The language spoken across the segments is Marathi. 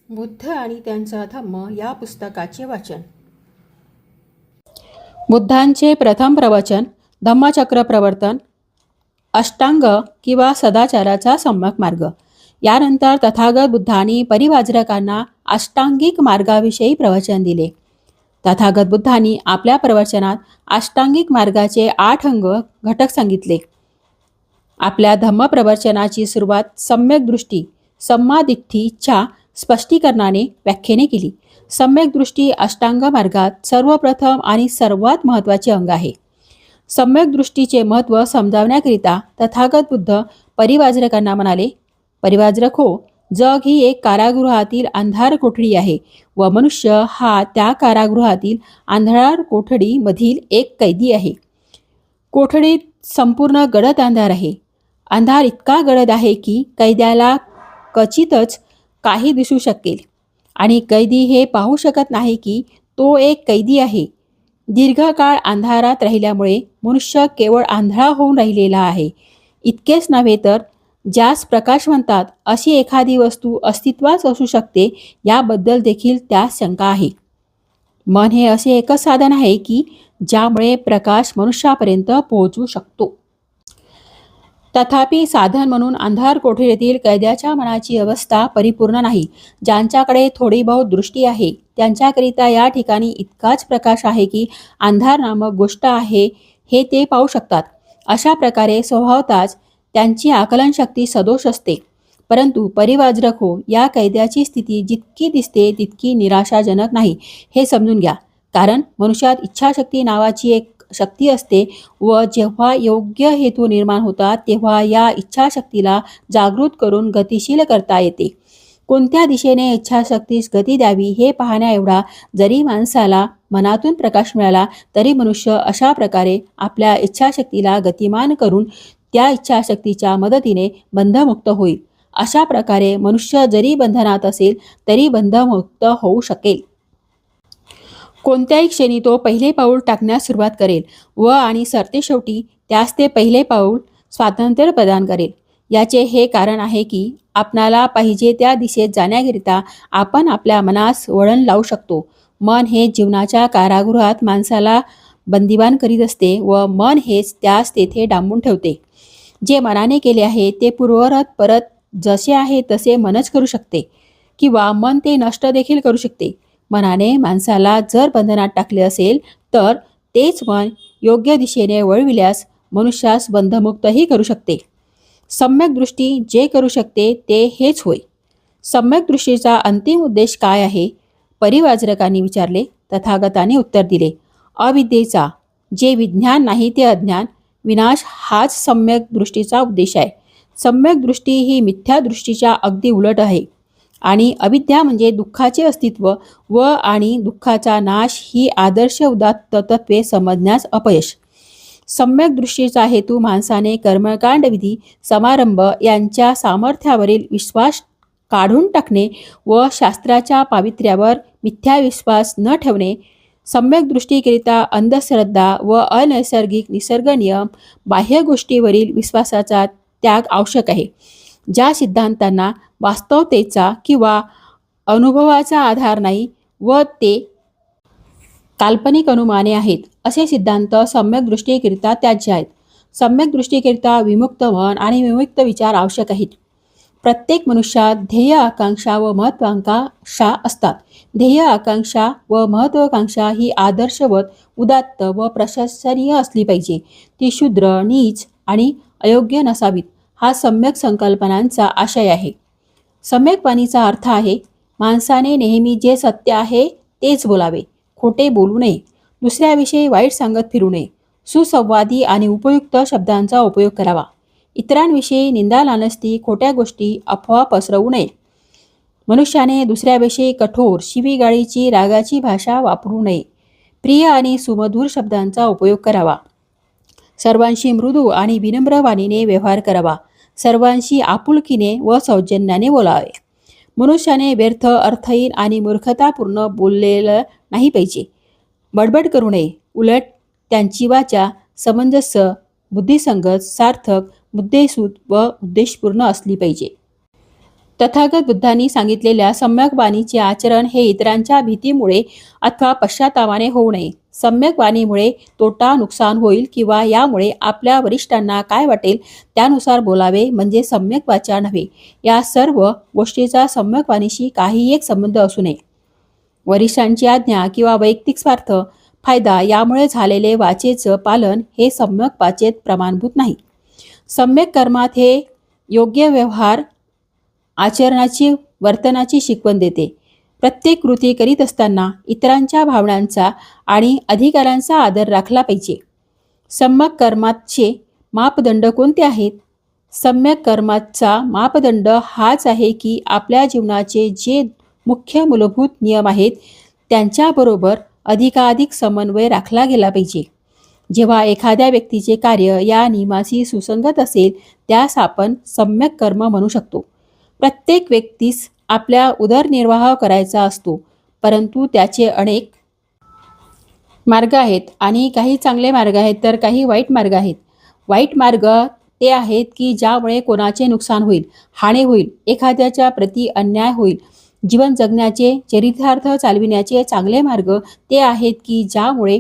बुद्ध आणि त्यांचा धम्म या पुस्तकाचे वाचन. बुद्धांचे प्रथम प्रवचन धम्मचक्र प्रवर्तन, अष्टांग किंवा सदाचाराचा सम्यक मार्ग. यानंतर तथागत बुद्धांनी परिव्राजकांना अष्टांगिक मार्गाविषयी प्रवचन दिले. तथागत बुद्धांनी आपल्या प्रवचनात अष्टांगिक मार्गाचे 8 अंग घटक सांगितले. आपल्या धम्म प्रवचनाची सुरुवात सम्यक दृष्टी सम्मादिठ्ठीच्या स्पष्टीकरणाने व्याख्येने केली. सम्यक दृष्टी अष्टांग मार्गात सर्वप्रथम आणि सर्वात महत्त्वाचे अंग आहे. सम्यक दृष्टीचे महत्त्व समजावण्याकरिता तथागत बुद्ध परिव्राजकांना म्हणाले, परिव्राजक हो, जग ही एक कारागृहातील अंधार कोठडी आहे व मनुष्य हा त्या कारागृहातील अंधार कोठडीमधील एक कैदी आहे. कोठडीत संपूर्ण गडद अंधार आहे. अंधार इतका गडद आहे की कैद्याला क्वचितच काही दिसू शकेल आणि कैदी हे पाहू शकत नाही की तो एक कैदी आहे. दीर्घकाळ अंधारात राहिल्यामुळे मनुष्य केवळ आंधळा होऊन राहिलेला आहे. इतकेच नव्हे तर ज्यास प्रकाश म्हणतात अशी एखादी वस्तू अस्तित्वात असू शकते याबद्दल देखील त्यास शंका आहे. मन हे असे एकच साधन आहे की ज्यामुळे प्रकाश मनुष्यापर्यंत पोहोचू शकतो. तथापि साधन म्हणून अंधार कोठडीतील कैद्याच्या मनाची अवस्था परिपूर्ण नाही. ज्यांच्याकडे थोडी बहुत दृष्टी आहे त्यांच्याकरिता या ठिकाणी इतकाच प्रकाश आहे की अंधार नामक गोष्ट आहे हे ते पाहू शकतात. अशा प्रकारे स्वभावतःच त्यांची आकलनशक्ती सदोष असते. परंतु परिव्राजक हो, या कैद्याची स्थिती जितकी दिसते तितकी निराशाजनक नाही हे समजून घ्या. कारण मनुष्यात इच्छाशक्ती नावाची एक शक्ती असते व जेव्हा योग्य हेतू निर्माण होतात तेव्हा या इच्छाशक्तीला जागृत करून गतिशील करता येते. कोणत्या दिशेने इच्छाशक्तीस गती द्यावी हे पाहण्या एवढा जरी माणसाला मनातून प्रकाश मिळाला तरी मनुष्य अशा प्रकारे आपल्या इच्छाशक्तीला गतिमान करून त्या इच्छाशक्तीच्या मदतीने बंधमुक्त होईल. अशा प्रकारे मनुष्य जरी बंधनात असेल तरी बंधमुक्त होऊ शकेल. कोणत्याही क्षणी तो पहिले पाऊल टाकण्यास सुरुवात करेल व आणि सरतेशेवटी त्यास ते पहिले पाऊल स्वातंत्र्य प्रदान करेल. याचे हे कारण आहे की आपणाला पाहिजे त्या दिशेत जाण्याकरिता आपण आपल्या मनास वळण लावू शकतो. मन हे जीवनाच्या कारागृहात माणसाला बंदिवान करीत असते व मन हेच त्यास तेथे डांबून ठेवते. जे मनाने केले आहे ते पूर्ववत परत जसे आहे तसे मनच करू शकते किंवा मन ते नष्ट देखील करू शकते. मनाने माणसाला जर बंधनात टाकले असेल तर तेच मन योग्य दिशेने वळविल्यास मनुष्यास बंधमुक्तही करू शकते. सम्यक दृष्टी जे करू शकते ते हेच होय. सम्यक दृष्टीचा अंतिम उद्देश काय आहे? परिव्राजकांनी विचारले. तथागताने उत्तर दिले, अविद्येचा, जे विज्ञान नाही ते अज्ञान, विनाश हाच सम्यक दृष्टीचा उद्देश आहे. सम्यक दृष्टी ही मिथ्या दृष्टीच्या अगदी उलट आहे आणि अविद्या म्हणजे दुःखाचे अस्तित्व व आणि दुःखाचा नाश ही आदर्श उदात्त तत्वे समजण्यास अपयश. सम्यक दृष्टीचा हेतू माणसाने कर्मकांड विधी समारंभ यांच्या सामर्थ्यावरील विश्वास काढून टाकणे व शास्त्राच्या पावित्र्यावर मिथ्या विश्वास न ठेवणे. सम्यक दृष्टीकरिता अंधश्रद्धा व अनैसर्गिक निसर्ग नियम बाह्य गोष्टीवरील विश्वासाचा त्याग आवश्यक आहे. ज्या सिद्धांतांना वास्तवतेचा किंवा अनुभवाचा आधार नाही व ते काल्पनिक अनुमाने आहेत असे सिद्धांत सम्यक दृष्टीकरिता त्याज्य आहेत. सम्यक दृष्टीकरिता विमुक्त मन आणि विमुक्त विचार आवश्यक आहेत. प्रत्येक मनुष्यात ध्येय आकांक्षा व महत्वाकांक्षा असतात. ध्येय आकांक्षा व महत्वाकांक्षा ही आदर्शवत उदात्त व प्रशंसनीय असली पाहिजे. ती शूद्र, नीच आणि अयोग्य नसावीत हा सम्यक संकल्पनांचा आशय आहे. सम्यक वाणीचा अर्थ आहे माणसाने नेहमी जे सत्य आहे तेच बोलावे, खोटे बोलू नये, दुसऱ्याविषयी वाईट सांगत फिरू नये, सुसंवादी आणि उपयुक्त शब्दांचा उपयोग करावा, इतरांविषयी निंदा लानस्ती खोट्या गोष्टी अफवा पसरवू नये. मनुष्याने दुसऱ्याविषयी कठोर शिवीगाळीची रागाची भाषा वापरू नये. प्रिय आणि सुमधुर शब्दांचा उपयोग करावा. सर्वांशी मृदू आणि विनम्र वाणीने व्यवहार करावा. सर्वांशी आपुलकीने व सौजन्याने बोलावे. मनुष्याने व्यर्थ, अर्थहीन आणि मूर्खतापूर्ण बोललेलं नाही पाहिजे. बडबड करू नये. उलट त्यांची वाचा समंजस्य, बुद्धिसंगत, सार्थक, मुद्देसूद व उद्देशपूर्ण असली पाहिजे. तथागत बुद्धांनी सांगितलेल्या सम्यक वाणीचे आचरण हे इतरांच्या भीतीमुळे अथवा पश्चातापाने होऊ नये. सम्यक वाणीमुळे तोटा नुकसान होईल किंवा यामुळे आपल्या वरिष्ठांना काय वाटेल त्यानुसार बोलावे म्हणजे सम्यक वाचा नव्हे. या सर्व गोष्टीचा सम्यक वाणीशी काही एक संबंध असू नये. वरिष्ठांची आज्ञा किंवा वैयक्तिक स्वार्थ फायदा यामुळे झालेले वाचेचं पालन हे सम्यक वाचेत प्रमाणभूत नाही. सम्यक कर्मात हे योग्य व्यवहार आचरणाची वर्तनाची शिकवण देते. प्रत्येक कृती करीत असताना इतरांच्या भावनांचा आणि अधिकारांचा आदर राखला पाहिजे. सम्यक कर्माचे मापदंड कोणते आहेत? सम्यक कर्माचा मापदंड हाच आहे की आपल्या जीवनाचे जे मुख्य मूलभूत नियम आहेत त्यांच्याबरोबर अधिकाधिक समन्वय राखला गेला पाहिजे. जेव्हा एखाद्या व्यक्तीचे कार्य या नियमाशी सुसंगत असेल त्यास आपण सम्यक कर्म म्हणू शकतो. प्रत्येक व्यक्तीस आपल्या उदरनिर्वाह करायचा असतो, परंतु त्याचे अनेक मार्ग आहेत आणि काही चांगले मार्ग आहेत तर काही वाईट मार्ग आहेत. वाईट मार्ग ते आहेत की ज्यामुळे कोणाचे नुकसान होईल, हानी होईल, एखाद्याच्या प्रती अन्याय होईल. जीवन जगण्याचे चरितार्थ चालविण्याचे चांगले मार्ग ते आहेत की ज्यामुळे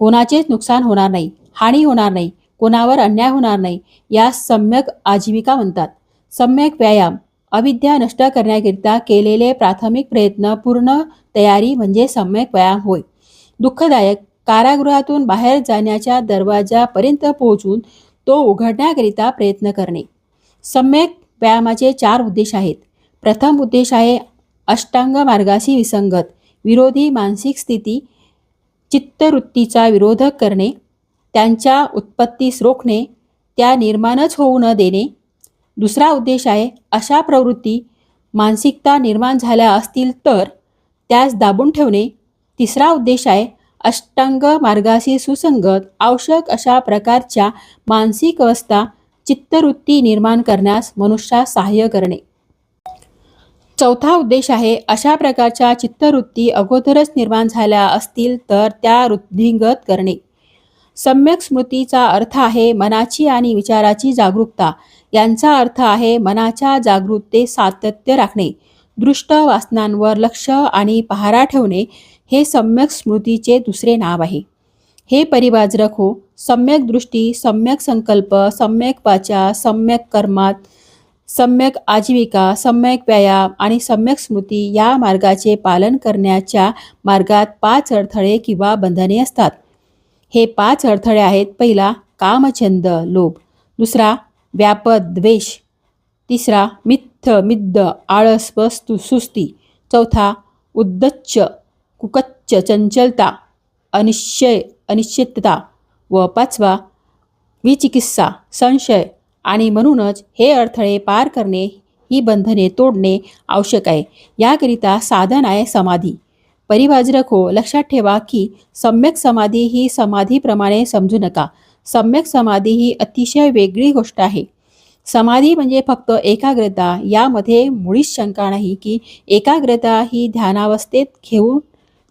कोणाचेच नुकसान होणार नाही, हानी होणार नाही, कोणावर अन्याय होणार नाही. या सम्यक आजीविका म्हणतात. सम्यक व्यायाम अविद्या नष्ट करण्याकरिता केलेले प्राथमिक प्रयत्न पूर्ण तयारी म्हणजे सम्यक व्यायाम होय. दुःखदायक कारागृहातून बाहेर जाण्याच्या दरवाजापर्यंत पोहोचून तो उघडण्याकरिता प्रयत्न करणे. सम्यक व्यायामाचे 4 उद्देश आहेत. प्रथम उद्देश आहे अष्टांग मार्गाशी विसंगत विरोधी मानसिक स्थिती चित्तवृत्तीचा विरोध करणे, त्यांच्या उत्पत्तीस रोखणे, त्या निर्माणच होऊ न देणे. दुसरा उद्देश आहे अशा प्रवृत्ती मानसिकता निर्माण झाल्या असतील तर त्यास दाबून ठेवणे. तिसरा उद्देश आहे अष्टांग मार्गाशी सुसंगत आवश्यक अशा प्रकारच्या मानसिक अवस्था चित्तवृत्ती निर्माण करण्यास मनुष्यास सहाय्य करणे. चौथा उद्देश आहे अशा प्रकारच्या चित्तवृत्ती अगोदरच निर्माण झाल्या असतील तर त्या वृद्धिंगत करणे. सम्यक स्मृतीचा अर्थ आहे मनाची आणि विचाराची जागरूकता. यांचा अर्थ आहे मनाच्या जागरूकतेत सातत्य राखणे. दृष्ट वासनांवर लक्ष आणि पहारा ठेवणे हे सम्यक स्मृतीचे दुसरे नाव आहे. हे परिवाजरक हो, सम्यक दृष्टी, सम्यक संकल्प, सम्यक वाचा, सम्यक कर्मात, सम्यक आजीविका, सम्यक व्यायाम आणि सम्यक स्मृती या मार्गाचे पालन करण्याच्या मार्गात 5 अडथळे किंवा बंधने असतात. हे 5 अडथळे आहेत. पहिला कामछंद लोभ, दुसरा व्यापद द्वेष, तिसरा मिद्ध आळस व सुस्ती, चौथा उद्धच्च कुकच्च चंचलता अनिश्चितता व पाचवा विचिकित्सा संशय. आणि म्हणूनच हे अडथळे पार करणे, ही बंधने तोडणे आवश्यक आहे. याकरिता साधन आहे समाधी. परिवाजरक हो, लक्षात ठेवा की सम्यक समाधी ही समाधीप्रमाणे समजू नका. सम्यक समाधी ही अतिशय वेगळी गोष्ट आहे. समाधी म्हणजे फक्त एकाग्रता. यामध्ये मुळीच शंका नाही की एकाग्रता ही ध्यानावस्थेत घेऊन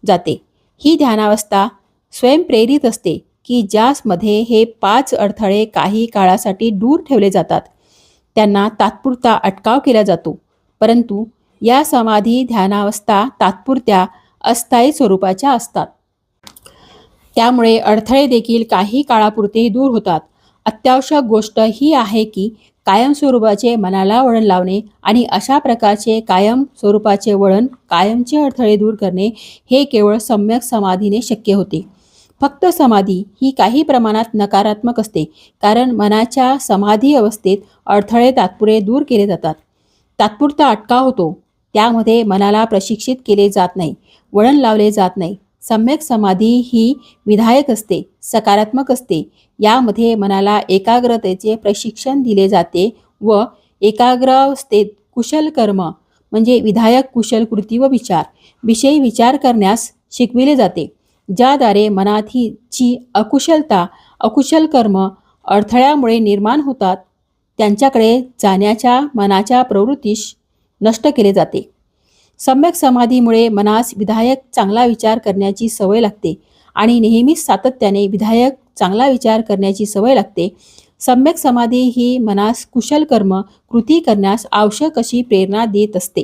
जाते. ही ध्यानावस्था स्वयंप्रेरित असते की ज्यामध्ये हे 5 अडथळे काही काळासाठी दूर ठेवले जातात. त्यांना तात्पुरता अटकाव केला जातो, परंतु या समाधी ध्यानावस्था तात्पुरत्या अस्थायी स्वरूपाच्या असतात. त्यामुळे अडथळे देखील काही काळापुरते दूर होतात. अत्यावश्यक गोष्ट ही आहे की कायम स्वरूपाचे मनाला वळण लावणे आणि अशा प्रकारचे कायम स्वरूपाचे वळण, कायमचे अडथळे दूर करणे हे केवळ सम्यक समाधीने शक्य होते. फक्त समाधी ही काही प्रमाणात नकारात्मक असते, कारण मनाच्या समाधी अवस्थेत अडथळे तात्पुरे दूर केले जातात. तात्पुरता अटकाव होतो. त्यामध्ये मनाला प्रशिक्षित केले जात नाही, वळण लावले जात नाही. सम्यक समाधी ही विधायक असते, सकारात्मक असते. यामध्ये मनाला एकाग्रतेचे प्रशिक्षण दिले जाते व एकाग्रावस्थेत कुशल कर्म म्हणजे विधायक कुशल कृती व विचार विषयी विचार करण्यास शिकविले जाते, ज्याद्वारे मनाची अकुशल कर्म अडथळ्यामुळे निर्माण होतात त्यांच्याकडे जाण्याच्या मनाच्या प्रवृत्तीस नष्ट केले जाते. सम्यक समाधीमुळे मनास विधायक चांगला विचार करण्याची सवय लागते आणि नेहमीच सातत्याने विधायक चांगला विचार करण्याची सवय लागते. सम्यक समाधी ही मनास कुशल कर्म कृती करण्यास आवश्यक अशी प्रेरणा देत असते.